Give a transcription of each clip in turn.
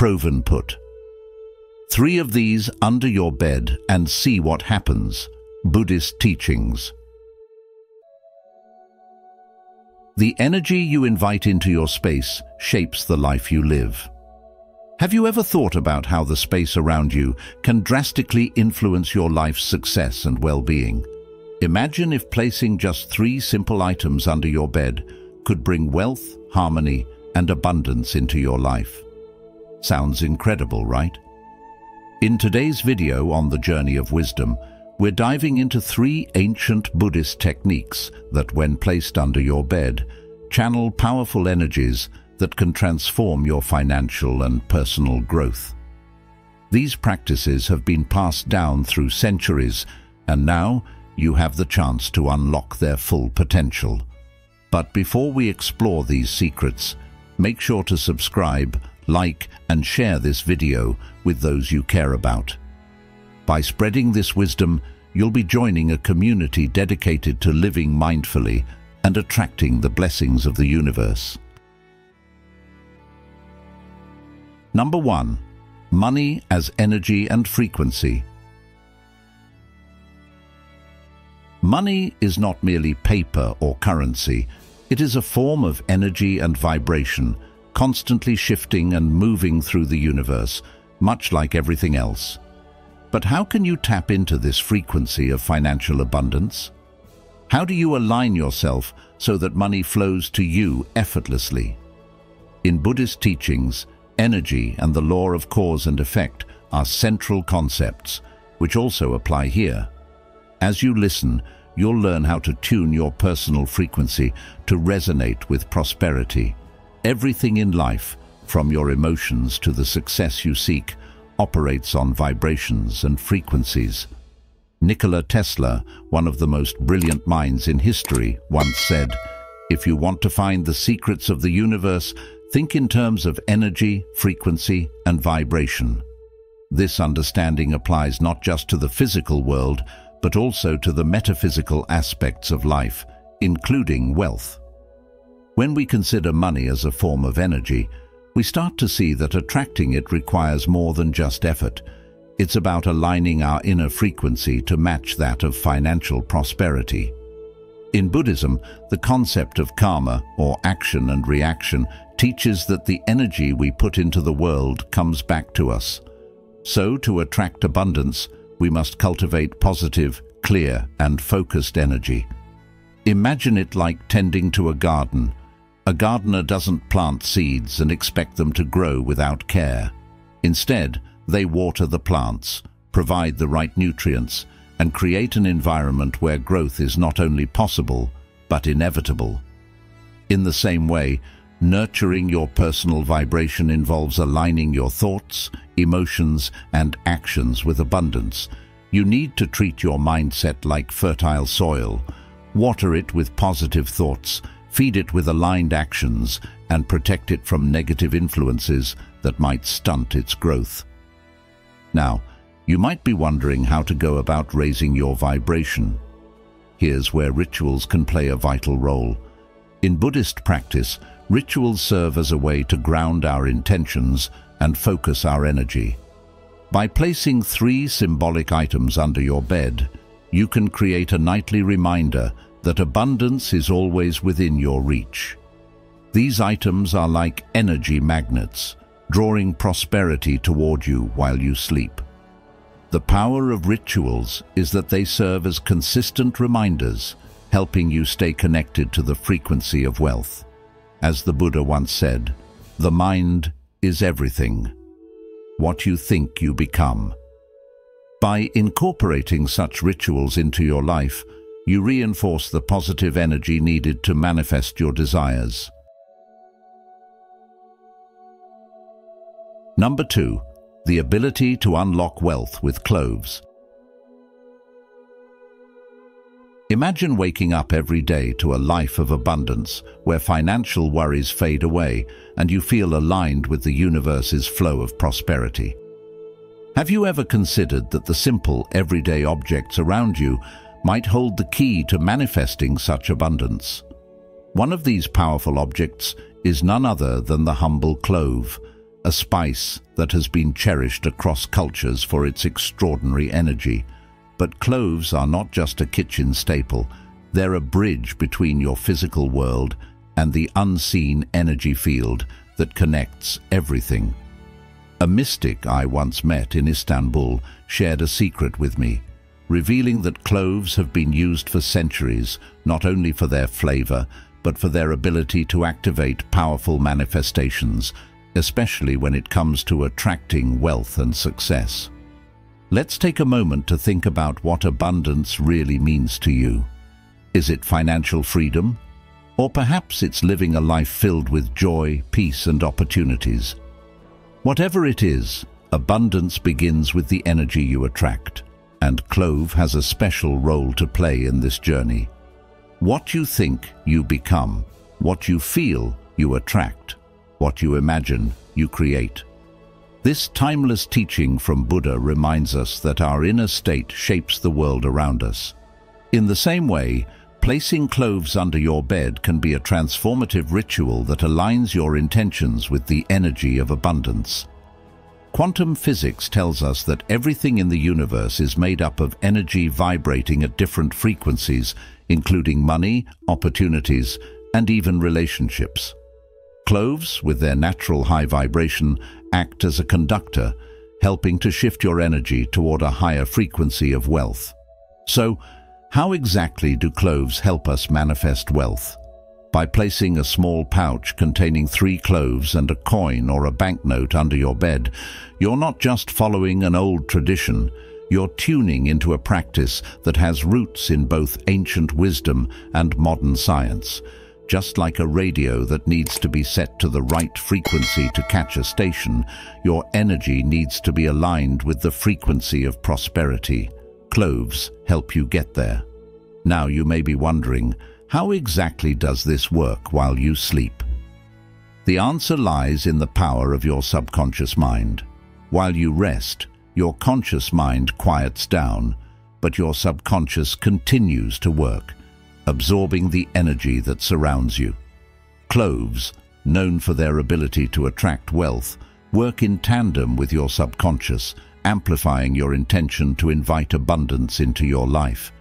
proven put. 3 of these under your bed and see what happens. Buddhist teachings. The energy you invite into your space shapes the life you live. Have you ever thought about how the space around you can drastically influence your life's success and well-being? Imagine if placing just 3 simple items under your bed could bring wealth, harmony, and abundance into your life. Sounds incredible, right? In today's video on the journey of wisdom, we're diving into 3 ancient Buddhist techniques that, when placed under your bed, channel powerful energies that can transform your financial and personal growth. These practices have been passed down through centuries, and now you have the chance to unlock their full potential. But before we explore these secrets, make sure to subscribe, like, and share this video with those you care about. By spreading this wisdom, you'll be joining a community dedicated to living mindfully and attracting the blessings of the universe. Number 1. Money as energy and frequency. Money is not merely paper or currency. It is a form of energy and vibration, constantly shifting and moving through the universe, much like everything else. But how can you tap into this frequency of financial abundance? How do you align yourself so that money flows to you effortlessly? In Buddhist teachings, energy and the law of cause and effect are central concepts, which also apply here. As you listen, you'll learn how to tune your personal frequency to resonate with prosperity. Everything in life, from your emotions to the success you seek, operates on vibrations and frequencies. Nikola Tesla, one of the most brilliant minds in history, once said, "If you want to find the secrets of the universe, think in terms of energy, frequency, and vibration." This understanding applies not just to the physical world, but also to the metaphysical aspects of life, including wealth. When we consider money as a form of energy, we start to see that attracting it requires more than just effort. It's about aligning our inner frequency to match that of financial prosperity. In Buddhism, the concept of karma, or action and reaction, teaches that the energy we put into the world comes back to us. So, to attract abundance, we must cultivate positive, clear, and focused energy. Imagine it like tending to a garden. A gardener doesn't plant seeds and expect them to grow without care. Instead, they water the plants, provide the right nutrients, and create an environment where growth is not only possible, but inevitable. In the same way, nurturing your personal vibration involves aligning your thoughts, emotions, and actions with abundance. You need to treat your mindset like fertile soil. Water it with positive thoughts, feed it with aligned actions, and protect it from negative influences that might stunt its growth. Now, you might be wondering how to go about raising your vibration. Here's where rituals can play a vital role. In Buddhist practice, rituals serve as a way to ground our intentions and focus our energy. By placing 3 symbolic items under your bed, you can create a nightly reminder that abundance is always within your reach. These items are like energy magnets, drawing prosperity toward you while you sleep. The power of rituals is that they serve as consistent reminders, helping you stay connected to the frequency of wealth. As the Buddha once said, "The mind is everything. What you think, you become." By incorporating such rituals into your life, you reinforce the positive energy needed to manifest your desires. Number 2. The ability to unlock wealth with cloves. Imagine waking up every day to a life of abundance, where financial worries fade away and you feel aligned with the universe's flow of prosperity. Have you ever considered that the simple, everyday objects around you might hold the key to manifesting such abundance? One of these powerful objects is none other than the humble clove. a spice that has been cherished across cultures for its extraordinary energy. But cloves are not just a kitchen staple, they're a bridge between your physical world and the unseen energy field that connects everything. A mystic I once met in Istanbul shared a secret with me, revealing that cloves have been used for centuries, not only for their flavor, but for their ability to activate powerful manifestations, especially when it comes to attracting wealth and success. Let's take a moment to think about what abundance really means to you. Is it financial freedom? Or perhaps it's living a life filled with joy, peace, and opportunities. Whatever it is, abundance begins with the energy you attract, and clove has a special role to play in this journey. What you think, you become. What you feel, you attract. What you imagine, you create. This timeless teaching from Buddha reminds us that our inner state shapes the world around us. In the same way, placing cloves under your bed can be a transformative ritual that aligns your intentions with the energy of abundance. Quantum physics tells us that everything in the universe is made up of energy vibrating at different frequencies, including money, opportunities, and even relationships. Cloves, with their natural high vibration, act as a conductor, helping to shift your energy toward a higher frequency of wealth. So, how exactly do cloves help us manifest wealth? By placing a small pouch containing 3 cloves and a coin or a banknote under your bed, you're not just following an old tradition, you're tuning into a practice that has roots in both ancient wisdom and modern science. Just like a radio that needs to be set to the right frequency to catch a station, your energy needs to be aligned with the frequency of prosperity. Cloves help you get there. Now you may be wondering, how exactly does this work while you sleep? The answer lies in the power of your subconscious mind. While you rest, your conscious mind quiets down, but your subconscious continues to work, absorbing the energy that surrounds you. Cloves, known for their ability to attract wealth, work in tandem with your subconscious, amplifying your intention to invite abundance into your life.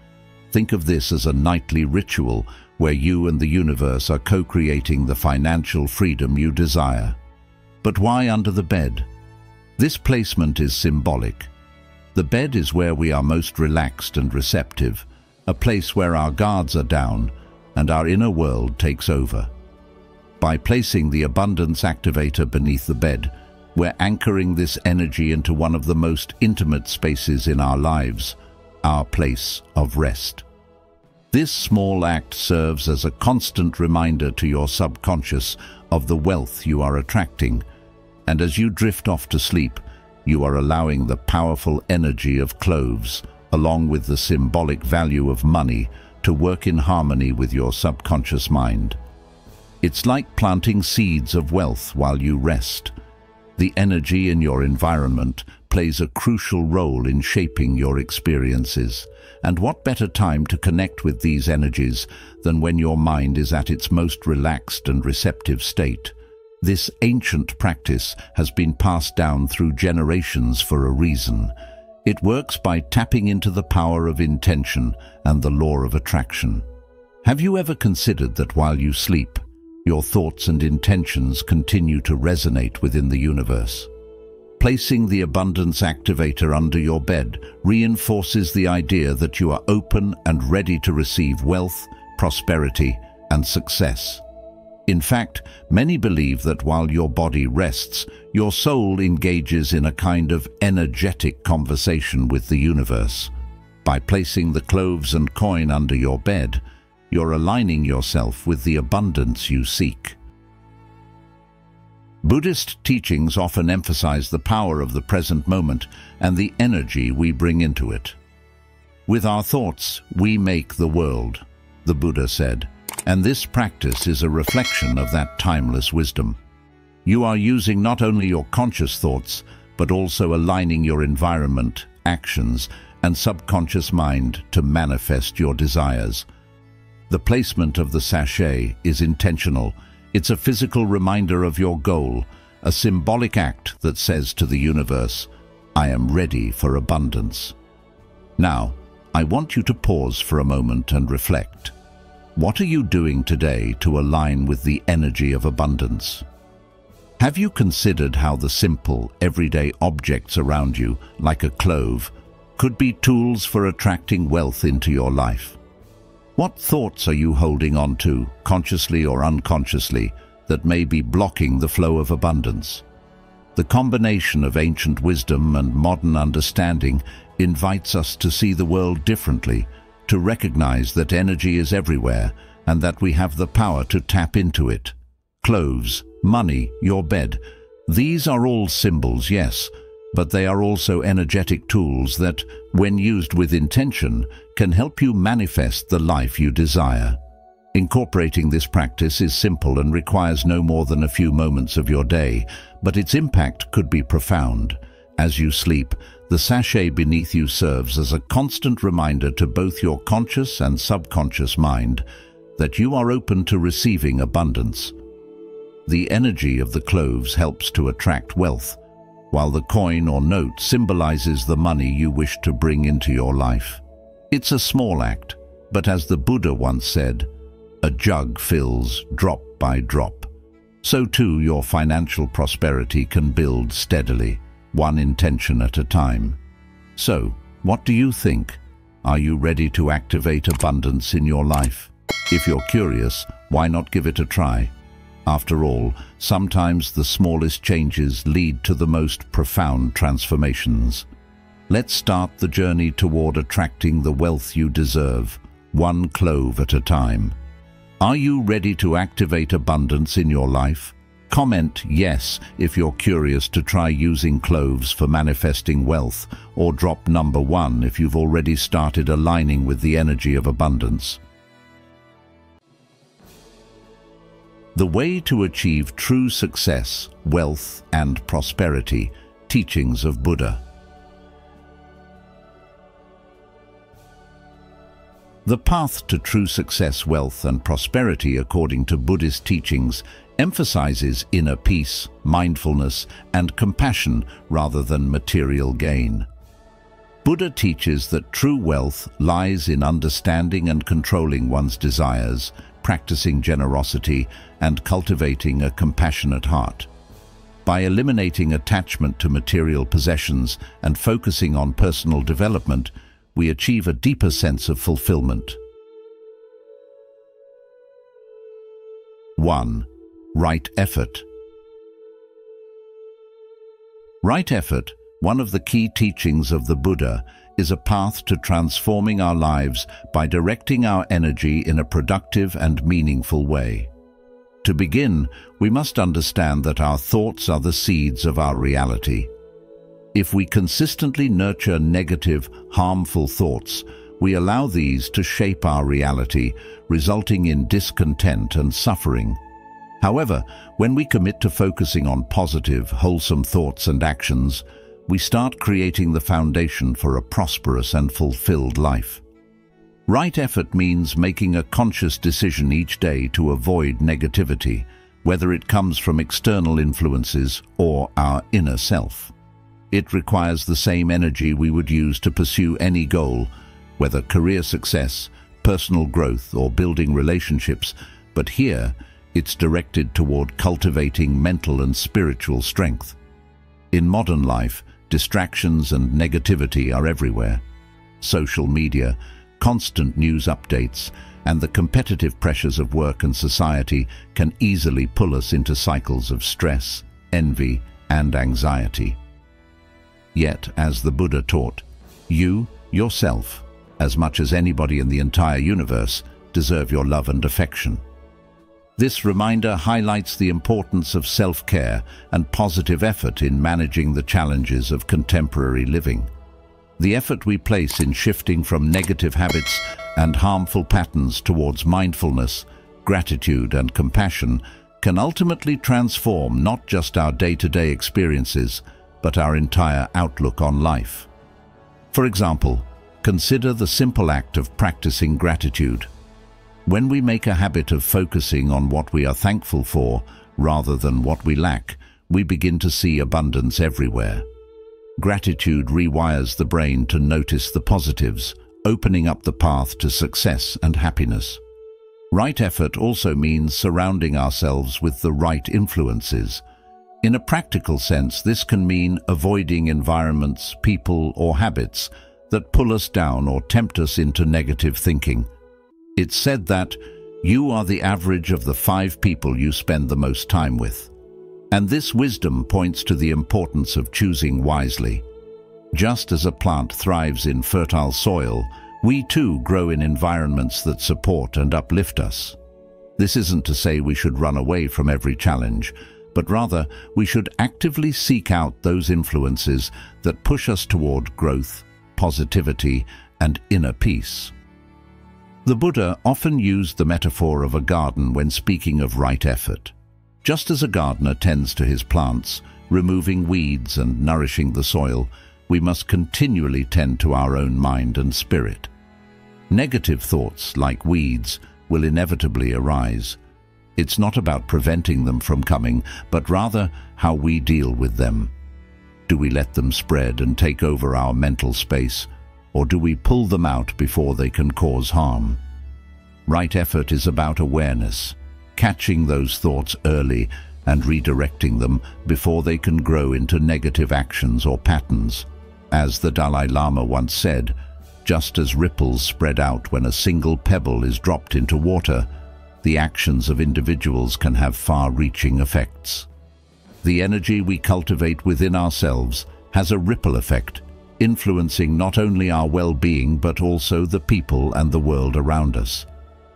Think of this as a nightly ritual where you and the universe are co-creating the financial freedom you desire. But why under the bed? This placement is symbolic. The bed is where we are most relaxed and receptive, a place where our guards are down and our inner world takes over. By placing the abundance activator beneath the bed, we're anchoring this energy into one of the most intimate spaces in our lives, our place of rest. This small act serves as a constant reminder to your subconscious of the wealth you are attracting, and as you drift off to sleep, you are allowing the powerful energy of cloves, along with the symbolic value of money, to work in harmony with your subconscious mind. It's like planting seeds of wealth while you rest. The energy in your environment plays a crucial role in shaping your experiences. And what better time to connect with these energies than when your mind is at its most relaxed and receptive state? This ancient practice has been passed down through generations for a reason. It works by tapping into the power of intention and the law of attraction. Have you ever considered that while you sleep, your thoughts and intentions continue to resonate within the universe? Placing the abundance activator under your bed reinforces the idea that you are open and ready to receive wealth, prosperity, and success. In fact, many believe that while your body rests, your soul engages in a kind of energetic conversation with the universe. By placing the cloves and coin under your bed, you're aligning yourself with the abundance you seek. Buddhist teachings often emphasize the power of the present moment and the energy we bring into it. With our thoughts, we make the world, the Buddha said, and this practice is a reflection of that timeless wisdom. You are using not only your conscious thoughts, but also aligning your environment, actions, and subconscious mind to manifest your desires. The placement of the sachet is intentional. It's a physical reminder of your goal, a symbolic act that says to the universe, "I am ready for abundance." Now, I want you to pause for a moment and reflect. What are you doing today to align with the energy of abundance? Have you considered how the simple, everyday objects around you, like a clove, could be tools for attracting wealth into your life? What thoughts are you holding on to, consciously or unconsciously, that may be blocking the flow of abundance? The combination of ancient wisdom and modern understanding invites us to see the world differently, to recognize that energy is everywhere and that we have the power to tap into it. Cloves, money, your bed, these are all symbols, yes, but they are also energetic tools that, when used with intention, can help you manifest the life you desire. Incorporating this practice is simple and requires no more than a few moments of your day, but its impact could be profound. As you sleep, the sachet beneath you serves as a constant reminder to both your conscious and subconscious mind that you are open to receiving abundance. The energy of the cloves helps to attract wealth, while the coin or note symbolizes the money you wish to bring into your life. It's a small act, but as the Buddha once said, "A jug fills drop by drop." So too your financial prosperity can build steadily, one intention at a time. So, what do you think? Are you ready to activate abundance in your life? If you're curious, why not give it a try? After all, sometimes the smallest changes lead to the most profound transformations. Let's start the journey toward attracting the wealth you deserve, one clove at a time. Are you ready to activate abundance in your life? Comment yes if you're curious to try using cloves for manifesting wealth, or drop number 1 if you've already started aligning with the energy of abundance. The way to achieve true success, wealth, and prosperity. Teachings of Buddha. The path to true success, wealth, and prosperity, according to Buddhist teachings, emphasizes inner peace, mindfulness, and compassion rather than material gain. Buddha teaches that true wealth lies in understanding and controlling one's desires, practicing generosity, and cultivating a compassionate heart. By eliminating attachment to material possessions and focusing on personal development, we achieve a deeper sense of fulfillment. 1. Right effort. Right effort, one of the key teachings of the Buddha, is a path to transforming our lives by directing our energy in a productive and meaningful way. To begin, we must understand that our thoughts are the seeds of our reality. If we consistently nurture negative, harmful thoughts, we allow these to shape our reality, resulting in discontent and suffering. However, when we commit to focusing on positive, wholesome thoughts and actions, we start creating the foundation for a prosperous and fulfilled life. Right effort means making a conscious decision each day to avoid negativity, whether it comes from external influences or our inner self. It requires the same energy we would use to pursue any goal, whether career success, personal growth, or building relationships, but here it's directed toward cultivating mental and spiritual strength. In modern life, distractions and negativity are everywhere. Social media, constant news updates, and the competitive pressures of work and society can easily pull us into cycles of stress, envy, and anxiety. Yet, as the Buddha taught, you, yourself, as much as anybody in the entire universe, deserve your love and affection. This reminder highlights the importance of self-care and positive effort in managing the challenges of contemporary living. The effort we place in shifting from negative habits and harmful patterns towards mindfulness, gratitude, and compassion can ultimately transform not just our day-to-day experiences, but our entire outlook on life. For example, consider the simple act of practicing gratitude. When we make a habit of focusing on what we are thankful for rather than what we lack, we begin to see abundance everywhere. Gratitude rewires the brain to notice the positives, opening up the path to success and happiness. Right effort also means surrounding ourselves with the right influences. In a practical sense, this can mean avoiding environments, people, or habits that pull us down or tempt us into negative thinking. It's said that you are the average of the 5 people you spend the most time with. And this wisdom points to the importance of choosing wisely. Just as a plant thrives in fertile soil, we too grow in environments that support and uplift us. This isn't to say we should run away from every challenge, but rather we should actively seek out those influences that push us toward growth, positivity, and inner peace. The Buddha often used the metaphor of a garden when speaking of right effort. Just as a gardener tends to his plants, removing weeds and nourishing the soil, we must continually tend to our own mind and spirit. Negative thoughts, like weeds, will inevitably arise. It's not about preventing them from coming, but rather how we deal with them. Do we let them spread and take over our mental space, or do we pull them out before they can cause harm? Right effort is about awareness, catching those thoughts early and redirecting them before they can grow into negative actions or patterns. As the Dalai Lama once said, just as ripples spread out when a single pebble is dropped into water, the actions of individuals can have far-reaching effects. The energy we cultivate within ourselves has a ripple effect, influencing not only our well-being but also the people and the world around us.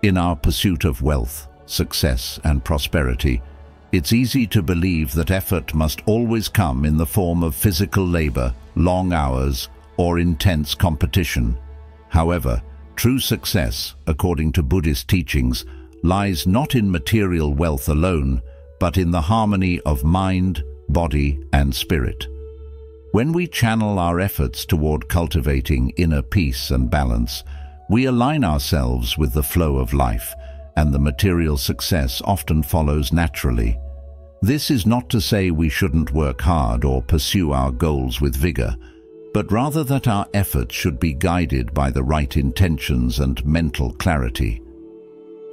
In our pursuit of wealth, success, and prosperity, it's easy to believe that effort must always come in the form of physical labor, long hours, or intense competition. However, true success, according to Buddhist teachings, lies not in material wealth alone, but in the harmony of mind, body, and spirit. When we channel our efforts toward cultivating inner peace and balance, we align ourselves with the flow of life, and the material success often follows naturally. This is not to say we shouldn't work hard or pursue our goals with vigor, but rather that our efforts should be guided by the right intentions and mental clarity.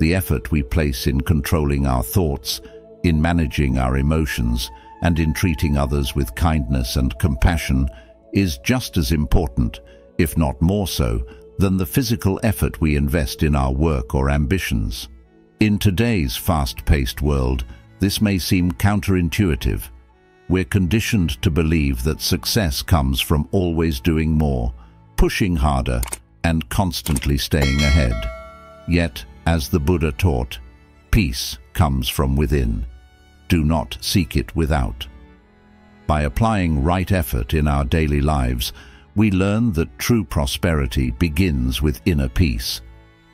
The effort we place in controlling our thoughts, in managing our emotions, and in treating others with kindness and compassion is just as important, if not more so, than the physical effort we invest in our work or ambitions. In today's fast-paced world, this may seem counterintuitive. We're conditioned to believe that success comes from always doing more, pushing harder, and constantly staying ahead. Yet, as the Buddha taught, peace comes from within. Do not seek it without. By applying right effort in our daily lives, we learn that true prosperity begins with inner peace.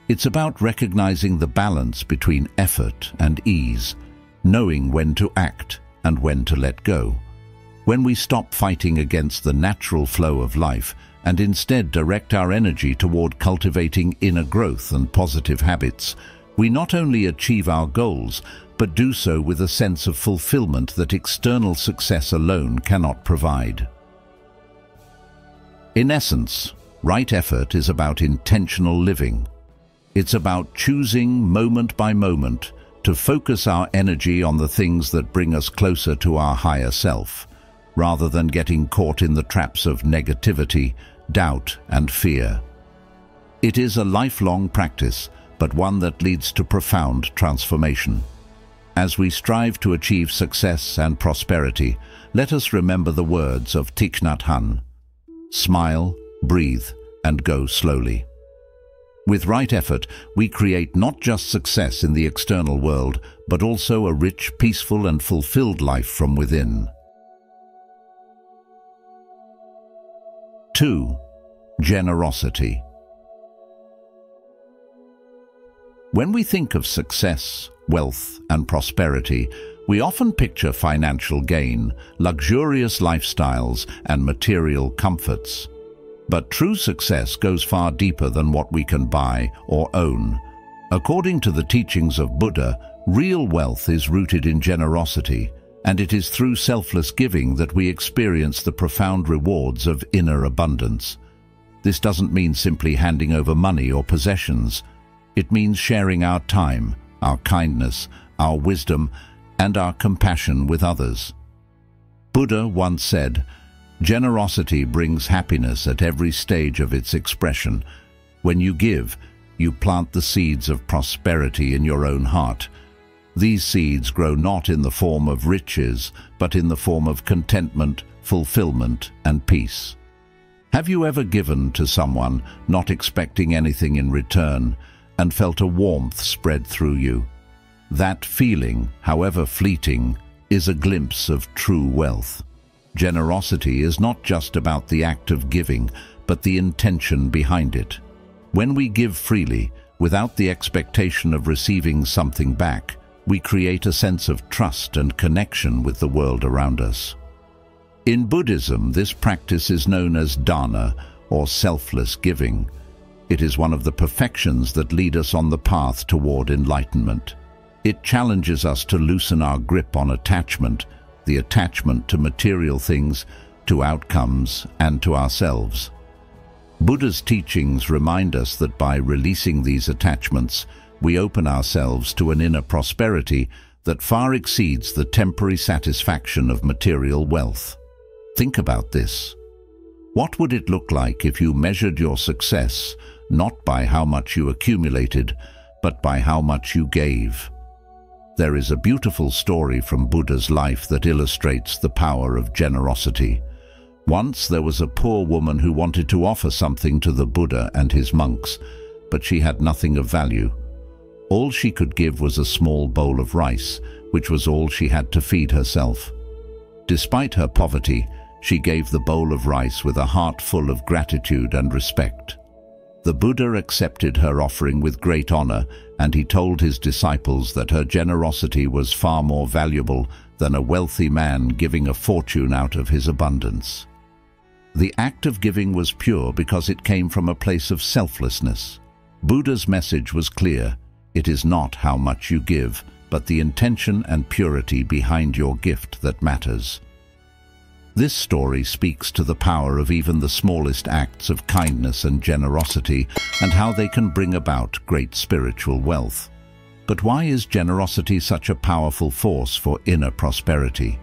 It's about recognizing the balance between effort and ease, knowing when to act and when to let go. When we stop fighting against the natural flow of life and instead direct our energy toward cultivating inner growth and positive habits, we not only achieve our goals, but do so with a sense of fulfillment that external success alone cannot provide. In essence, right effort is about intentional living. It's about choosing moment by moment to focus our energy on the things that bring us closer to our higher self, rather than getting caught in the traps of negativity, doubt, and fear. It is a lifelong practice, but one that leads to profound transformation. As we strive to achieve success and prosperity, let us remember the words of Thich Nhat Hanh: smile, breathe, and go slowly. With right effort, we create not just success in the external world, but also a rich, peaceful, and fulfilled life from within. 2. Generosity. When we think of success, wealth, and prosperity, we often picture financial gain, luxurious lifestyles, and material comforts. But true success goes far deeper than what we can buy or own. According to the teachings of Buddha, real wealth is rooted in generosity, And it is through selfless giving that we experience the profound rewards of inner abundance. This doesn't mean simply handing over money or possessions. It means sharing our time, our kindness, our wisdom, and our compassion with others. Buddha once said, "Generosity brings happiness at every stage of its expression. When you give, you plant the seeds of prosperity in your own heart. These seeds grow not in the form of riches, but in the form of contentment, fulfillment, and peace." Have you ever given to someone, not expecting anything in return, and felt a warmth spread through you? That feeling, however fleeting, is a glimpse of true wealth. Generosity is not just about the act of giving, but the intention behind it. When we give freely, without the expectation of receiving something back, we create a sense of trust and connection with the world around us. In Buddhism, this practice is known as dana, or selfless giving. It is one of the perfections that lead us on the path toward enlightenment. It challenges us to loosen our grip on attachment, the attachment to material things, to outcomes, and to ourselves. Buddha's teachings remind us that by releasing these attachments, we open ourselves to an inner prosperity that far exceeds the temporary satisfaction of material wealth. Think about this. What would it look like if you measured your success not by how much you accumulated, but by how much you gave? There is a beautiful story from Buddha's life that illustrates the power of generosity. Once there was a poor woman who wanted to offer something to the Buddha and his monks, but she had nothing of value. All she could give was a small bowl of rice, which was all she had to feed herself. Despite her poverty, she gave the bowl of rice with a heart full of gratitude and respect. The Buddha accepted her offering with great honor, and he told his disciples that her generosity was far more valuable than a wealthy man giving a fortune out of his abundance. The act of giving was pure because it came from a place of selflessness. Buddha's message was clear. It is not how much you give, but the intention and purity behind your gift that matters. This story speaks to the power of even the smallest acts of kindness and generosity and how they can bring about great spiritual wealth. But why is generosity such a powerful force for inner prosperity?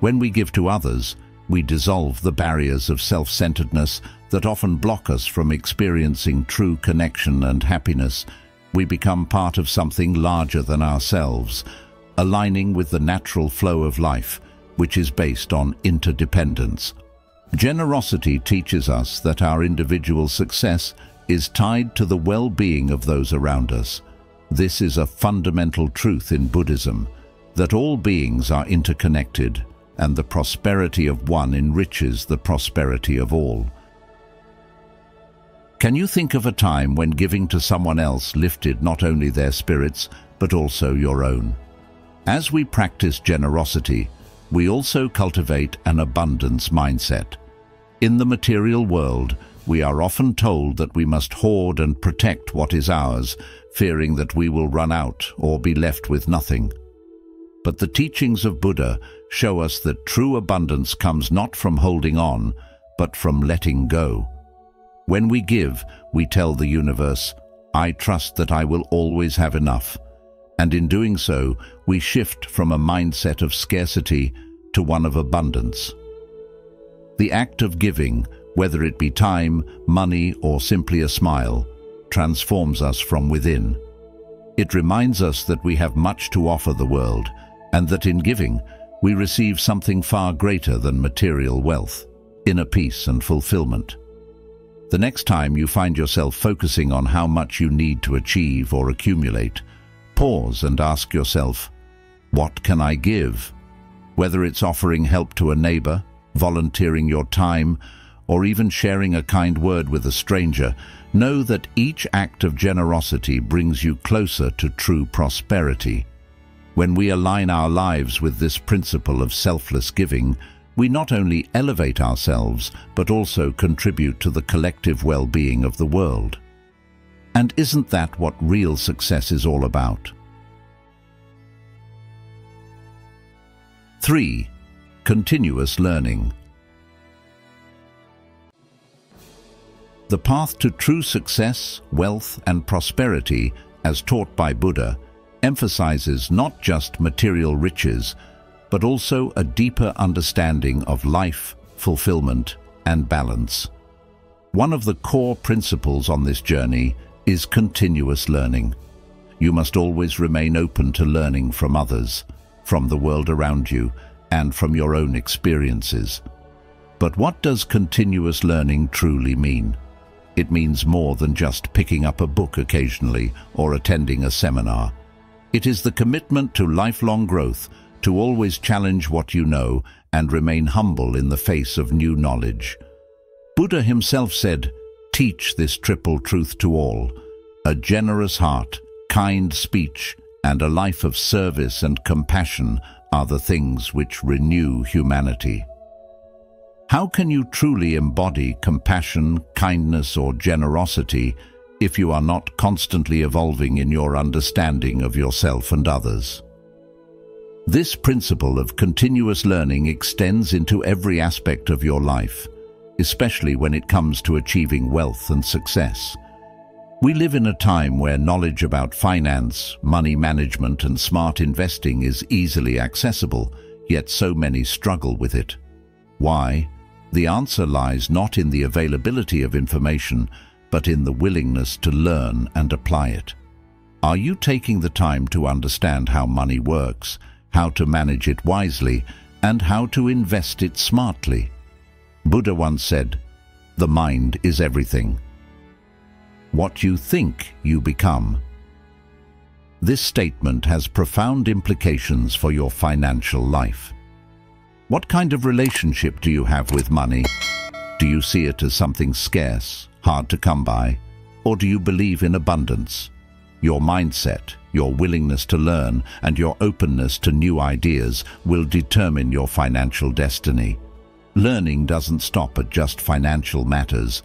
When we give to others, we dissolve the barriers of self-centeredness that often block us from experiencing true connection and happiness. We become part of something larger than ourselves, aligning with the natural flow of life, which is based on interdependence. Generosity teaches us that our individual success is tied to the well-being of those around us. This is a fundamental truth in Buddhism, that all beings are interconnected, and the prosperity of one enriches the prosperity of all. Can you think of a time when giving to someone else lifted not only their spirits, but also your own? As we practice generosity, we also cultivate an abundance mindset. In the material world, we are often told that we must hoard and protect what is ours, fearing that we will run out or be left with nothing. But the teachings of Buddha show us that true abundance comes not from holding on, but from letting go. When we give, we tell the universe, "I trust that I will always have enough." And in doing so, we shift from a mindset of scarcity to one of abundance. The act of giving, whether it be time, money, or simply a smile, transforms us from within. It reminds us that we have much to offer the world, and that in giving, we receive something far greater than material wealth, inner peace and fulfillment. The next time you find yourself focusing on how much you need to achieve or accumulate, pause and ask yourself, what can I give? Whether it's offering help to a neighbor, volunteering your time, or even sharing a kind word with a stranger, know that each act of generosity brings you closer to true prosperity. When we align our lives with this principle of selfless giving, we not only elevate ourselves, but also contribute to the collective well-being of the world. And isn't that what real success is all about? 3. Continuous learning. The path to true success, wealth, and prosperity, as taught by Buddha, emphasizes not just material riches, but also a deeper understanding of life, fulfillment, and balance. One of the core principles on this journey is continuous learning. You must always remain open to learning from others, from the world around you, and from your own experiences. But what does continuous learning truly mean? It means more than just picking up a book occasionally or attending a seminar. It is the commitment to lifelong growth, to always challenge what you know and remain humble in the face of new knowledge. Buddha himself said, "Teach this triple truth to all. A generous heart, kind speech, and a life of service and compassion are the things which renew humanity." How can you truly embody compassion, kindness, or generosity if you are not constantly evolving in your understanding of yourself and others? This principle of continuous learning extends into every aspect of your life, especially when it comes to achieving wealth and success. We live in a time where knowledge about finance, money management, and smart investing is easily accessible, yet so many struggle with it. Why? The answer lies not in the availability of information, but in the willingness to learn and apply it. Are you taking the time to understand how money works, how to manage it wisely, and how to invest it smartly? Buddha once said, "The mind is everything. What you think, you become." This statement has profound implications for your financial life. What kind of relationship do you have with money? Do you see it as something scarce, hard to come by, or do you believe in abundance? Your mindset, your willingness to learn, and your openness to new ideas will determine your financial destiny. Learning doesn't stop at just financial matters.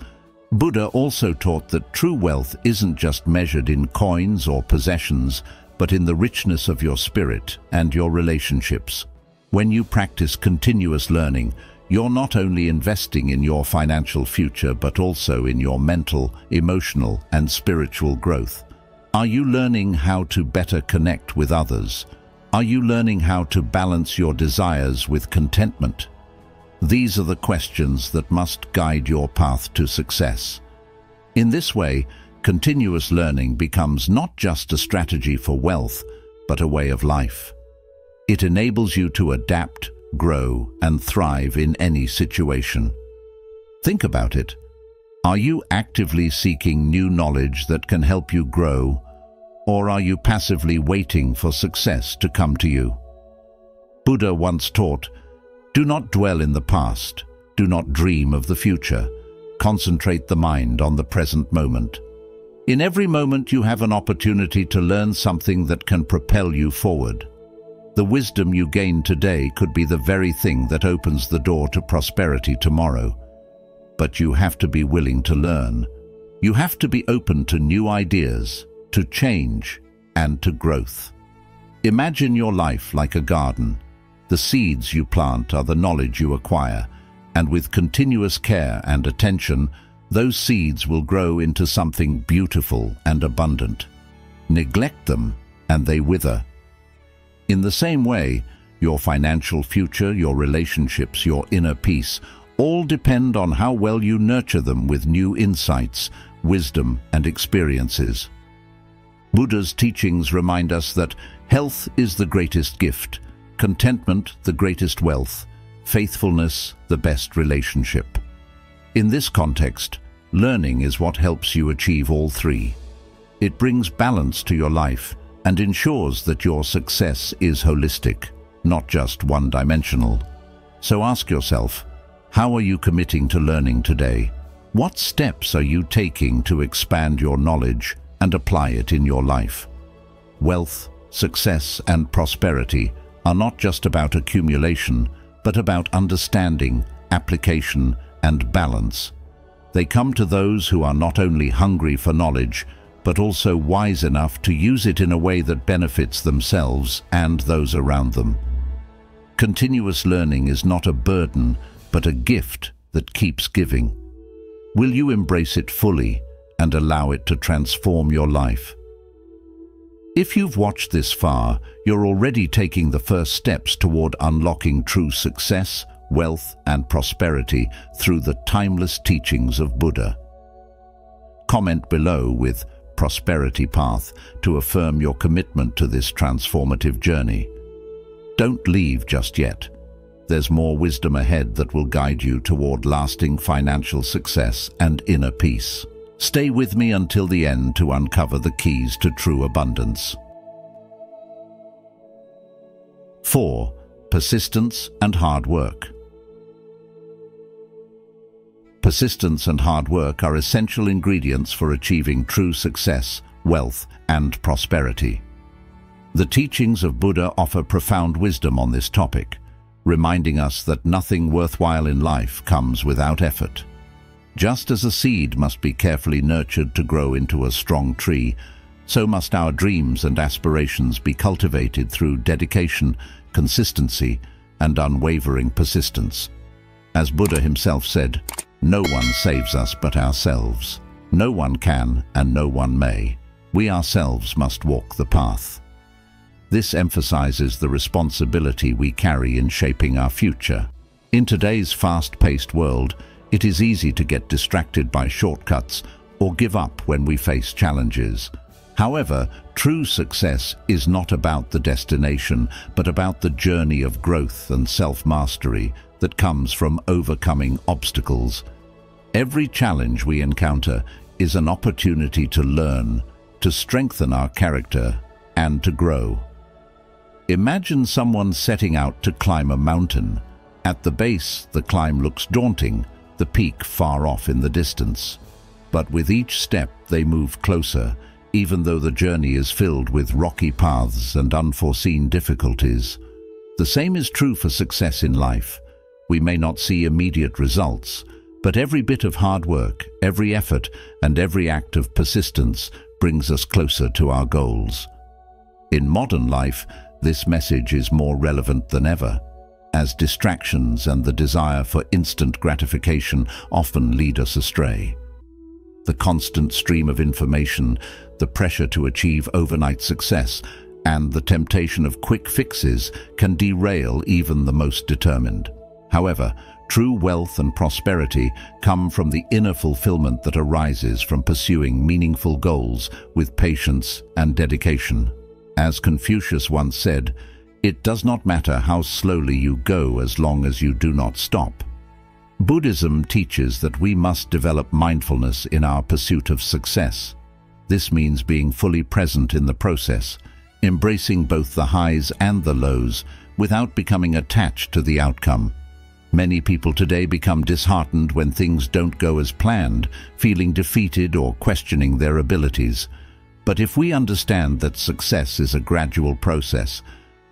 Buddha also taught that true wealth isn't just measured in coins or possessions, but in the richness of your spirit and your relationships. When you practice continuous learning, you're not only investing in your financial future, but also in your mental, emotional, and spiritual growth. Are you learning how to better connect with others? Are you learning how to balance your desires with contentment? These are the questions that must guide your path to success. In this way, continuous learning becomes not just a strategy for wealth, but a way of life. It enables you to adapt, grow, and thrive in any situation. Think about it. Are you actively seeking new knowledge that can help you grow, or are you passively waiting for success to come to you? Buddha once taught, "Do not dwell in the past. Do not dream of the future. Concentrate the mind on the present moment." In every moment you have an opportunity to learn something that can propel you forward. The wisdom you gain today could be the very thing that opens the door to prosperity tomorrow. But you have to be willing to learn. You have to be open to new ideas, to change, and to growth. Imagine your life like a garden. The seeds you plant are the knowledge you acquire, and with continuous care and attention, those seeds will grow into something beautiful and abundant. Neglect them, and they wither. In the same way, your financial future, your relationships, your inner peace, all depend on how well you nurture them with new insights, wisdom, and experiences. Buddha's teachings remind us that health is the greatest gift, contentment the greatest wealth, faithfulness the best relationship. In this context, learning is what helps you achieve all three. It brings balance to your life and ensures that your success is holistic, not just one-dimensional. So ask yourself, how are you committing to learning today? What steps are you taking to expand your knowledge and apply it in your life? Wealth, success, and prosperity are not just about accumulation, but about understanding, application, and balance. They come to those who are not only hungry for knowledge, but also wise enough to use it in a way that benefits themselves and those around them. Continuous learning is not a burden, but a gift that keeps giving. Will you embrace it fully and allow it to transform your life? If you've watched this far, you're already taking the first steps toward unlocking true success, wealth, and prosperity through the timeless teachings of Buddha. Comment below with "Prosperity Path" to affirm your commitment to this transformative journey. Don't leave just yet. There's more wisdom ahead that will guide you toward lasting financial success and inner peace. Stay with me until the end to uncover the keys to true abundance. 4. Persistence and hard work. Persistence and hard work are essential ingredients for achieving true success, wealth, and prosperity. The teachings of Buddha offer profound wisdom on this topic, reminding us that nothing worthwhile in life comes without effort. Just as a seed must be carefully nurtured to grow into a strong tree, so must our dreams and aspirations be cultivated through dedication, consistency, and unwavering persistence. As Buddha himself said, "No one saves us but ourselves. No one can and no one may. We ourselves must walk the path." This emphasizes the responsibility we carry in shaping our future. In today's fast-paced world, it is easy to get distracted by shortcuts or give up when we face challenges. However, true success is not about the destination, but about the journey of growth and self-mastery that comes from overcoming obstacles. Every challenge we encounter is an opportunity to learn, to strengthen our character, and to grow. Imagine someone setting out to climb a mountain. At the base, the climb looks daunting, the peak far off in the distance. But with each step, they move closer, even though the journey is filled with rocky paths and unforeseen difficulties. The same is true for success in life. We may not see immediate results, but every bit of hard work, every effort, and every act of persistence brings us closer to our goals. In modern life, this message is more relevant than ever, as distractions and the desire for instant gratification often lead us astray. The constant stream of information, the pressure to achieve overnight success, and the temptation of quick fixes can derail even the most determined. However, true wealth and prosperity come from the inner fulfillment that arises from pursuing meaningful goals with patience and dedication. As Confucius once said, "It does not matter how slowly you go as long as you do not stop." Buddhism teaches that we must develop mindfulness in our pursuit of success. This means being fully present in the process, embracing both the highs and the lows without becoming attached to the outcome. Many people today become disheartened when things don't go as planned, feeling defeated or questioning their abilities. But if we understand that success is a gradual process,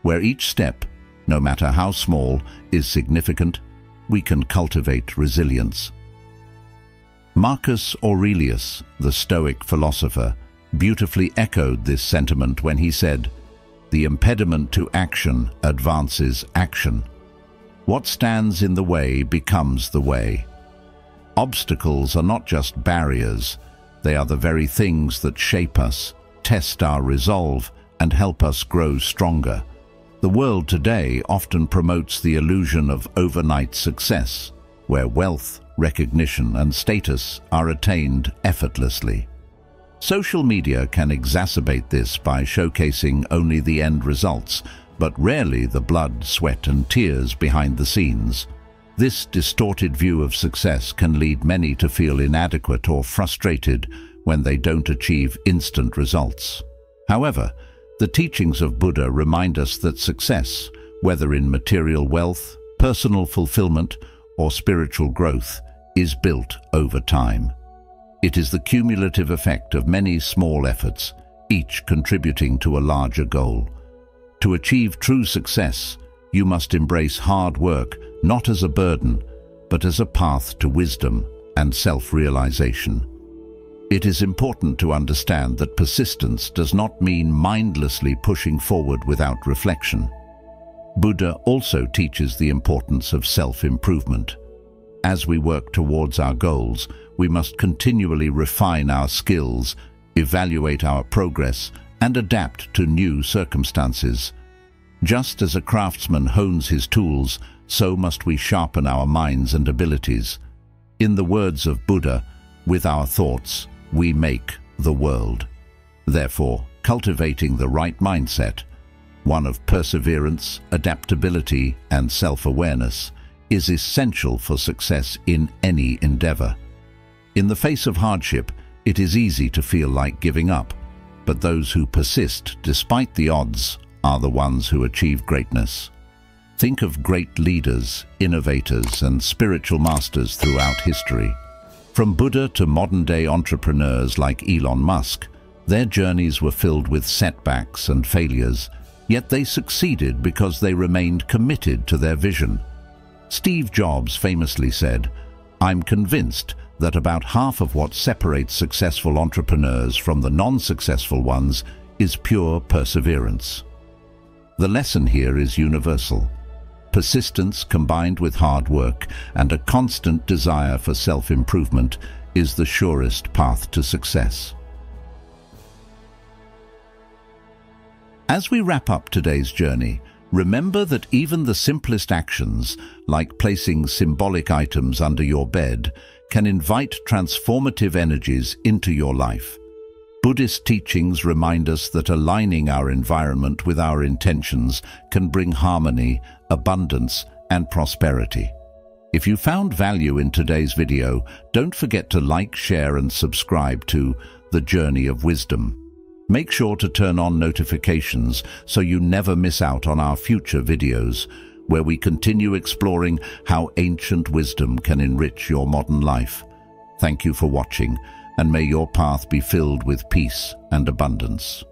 where each step, no matter how small, is significant, we can cultivate resilience. Marcus Aurelius, the Stoic philosopher, beautifully echoed this sentiment when he said, "The impediment to action advances action. What stands in the way becomes the way." Obstacles are not just barriers, they are the very things that shape us, test our resolve, and help us grow stronger. The world today often promotes the illusion of overnight success, where wealth, recognition, and status are attained effortlessly. Social media can exacerbate this by showcasing only the end results, but rarely the blood, sweat, and tears behind the scenes. This distorted view of success can lead many to feel inadequate or frustrated when they don't achieve instant results. However, the teachings of Buddha remind us that success, whether in material wealth, personal fulfillment, or spiritual growth, is built over time. It is the cumulative effect of many small efforts, each contributing to a larger goal. To achieve true success, you must embrace hard work not as a burden, but as a path to wisdom and self-realization. It is important to understand that persistence does not mean mindlessly pushing forward without reflection. Buddha also teaches the importance of self-improvement. As we work towards our goals, we must continually refine our skills, evaluate our progress, and adapt to new circumstances. Just as a craftsman hones his tools, so must we sharpen our minds and abilities. In the words of Buddha, with our thoughts, we make the world. Therefore, cultivating the right mindset, one of perseverance, adaptability, and self-awareness, is essential for success in any endeavor. In the face of hardship, it is easy to feel like giving up, but those who persist despite the odds are the ones who achieve greatness. Think of great leaders, innovators, and spiritual masters throughout history. From Buddha to modern-day entrepreneurs like Elon Musk, their journeys were filled with setbacks and failures, yet they succeeded because they remained committed to their vision. Steve Jobs famously said, "I'm convinced that about half of what separates successful entrepreneurs from the non-successful ones is pure perseverance." The lesson here is universal. Persistence combined with hard work and a constant desire for self-improvement is the surest path to success. As we wrap up today's journey, remember that even the simplest actions, like placing symbolic items under your bed, can invite transformative energies into your life. Buddhist teachings remind us that aligning our environment with our intentions can bring harmony, abundance, and prosperity. If you found value in today's video, don't forget to like, share, and subscribe to The Journey of Wisdom. Make sure to turn on notifications so you never miss out on our future videos, where we continue exploring how ancient wisdom can enrich your modern life. Thank you for watching, and may your path be filled with peace and abundance.